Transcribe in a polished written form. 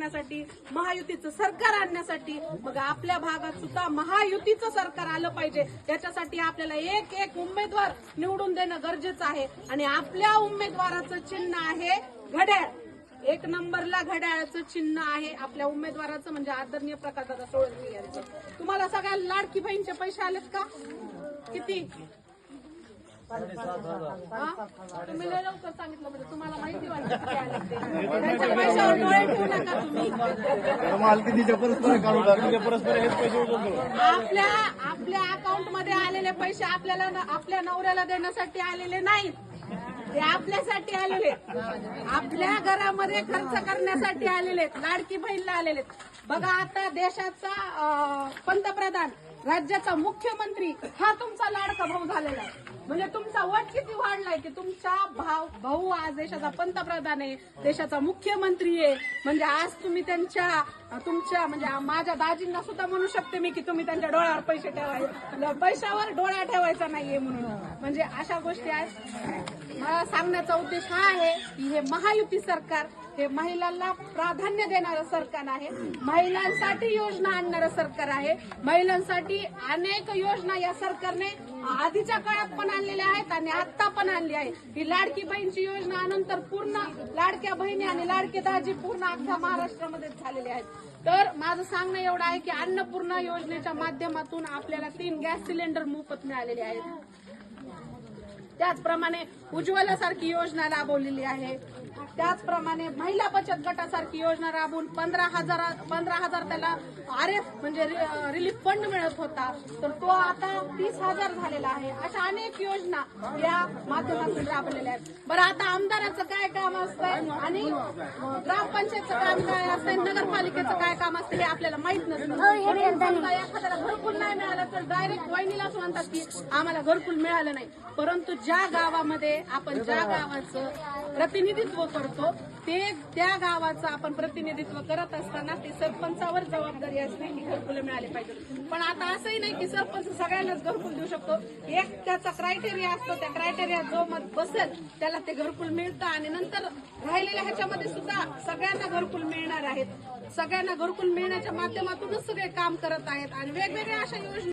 करण्यासाठी, महायुतीचं सरकार आणण्यासाठी, मग आपल्या भागात सुद्धा महायुतीचं सरकार आलं पाहिजे. त्याच्यासाठी आपल्याला एक एक उमेदवार निवडून देणं गरजेचं आहे. आणि आपल्या उमेदवाराचं चिन्ह आहे घड्याळ. 1 नंबरला घड्याळाचं चिन्ह आहे आपल्या उमेदवाराचं, म्हणजे आदरणीय प्रकाशदादा सोळंकी यांचं. तुम्हाला सगळ्या लाडकी बहीणचे पैसे आलेत का? किती? तुम्ही लय लवकर सांगितलं, म्हणजे तुम्हाला माहिती वाटतं किती आले ते. त्यांच्या पैशावर डोळे ठेवू नका तुम्ही. आपल्या अकाउंट मध्ये आलेले पैसे आपल्याला आपल्या नवऱ्याला देण्यासाठी आलेले नाहीत, ते आपल्यासाठी आलेले, आपल्या घरामध्ये खर्च करण्यासाठी आलेले, लाडकी बहीणला आलेले. बघा, आता देशाचा पंतप्रधान, राज्याचा मुख्यमंत्री हा तुमचा लाडका भाऊ झालेला आहे. म्हणजे तुमचा वट किती वाढलाय की तुमचा भाऊ आज देशाचा पंतप्रधान आहे, देशाचा मुख्यमंत्री आहे. म्हणजे आज तुम्ही तुमच्या म्हणजे माझ्या दाजींना सुद्धा म्हणू शकते मी की तुम्ही त्यांच्या डोळ्यावर पैसे ठेवायचे, पैशावर डोळा ठेवायचा नाहीये म्हणून. म्हणजे अशा गोष्टी आहेत. मला सांगण्याचा उद्देश हा आहे की हे महायुती सरकार हे महिलांना प्राधान्य देणारं सरकार आहे, महिलांसाठी योजना आणणारं सरकार आहे. महिलांसाठी अनेक योजना या सरकारने आधीच्या काळात पण आणलेल्या आहेत आणि आता पण आणली आहे. ही लाडकी बहीणची योजना नंतर पूर्ण लाडक्या बहिणी आणि लाडके दाजी पूर्ण अख्ख्या महाराष्ट्रामध्ये झालेले आहेत. तर माझं सांगणं एवढं आहे की अन्नपूर्णा योजनेच्या माध्यमातून आपल्याला 3 गॅस सिलेंडर मोफत मिळालेले आहेत. त्याचप्रमाणे उज्ज्वलासारखी योजना राबवलेली आहे. त्याचप्रमाणे महिला बचत गटासारखी योजना राबवून 15,000 त्याला RF म्हणजे रिलीफ फंड मिळत होता, तर तो आता 30,000 झालेला आहे. अशा अनेक योजना या माध्यमातून राबवलेल्या आहेत. बरं, आता आमदाराचं काय काम असतंय आणि ग्रामपंचायतचं काम काय असतंय, नगरपालिकेचं काय काम असतं हे आपल्याला माहित नसतं. एखाद्याला घरकुल नाही मिळालं तर डायरेक्ट वहिनीलाच म्हणतात की आम्हाला घरकुल मिळालं नाही. परंतु ज्या गावामध्ये आपण ज्या गावाचं प्रतिनिधित्व करतो त्या गावाचं आपण प्रतिनिधित्व करत असताना ते सरपंचावर जबाबदारी असते की घरकुल मिळाले पाहिजे. पण आता असंही नाही की सरपंच सगळ्यांनाच घरकुल देऊ शकतो. एक त्याचा क्रायटेरिया असतो, त्या क्रायटेरिया जो मत बसेल त्याला ते घरकुल मिळतं आणि नंतर राहिलेल्या ह्याच्यामध्ये सुद्धा सगळ्यांना घरकुल मिळणार आहेत. सगळ्यांना घरकुल मिळण्याच्या माध्यमातूनच सगळे काम करत आहेत आणि वेगवेगळ्या अशा योजना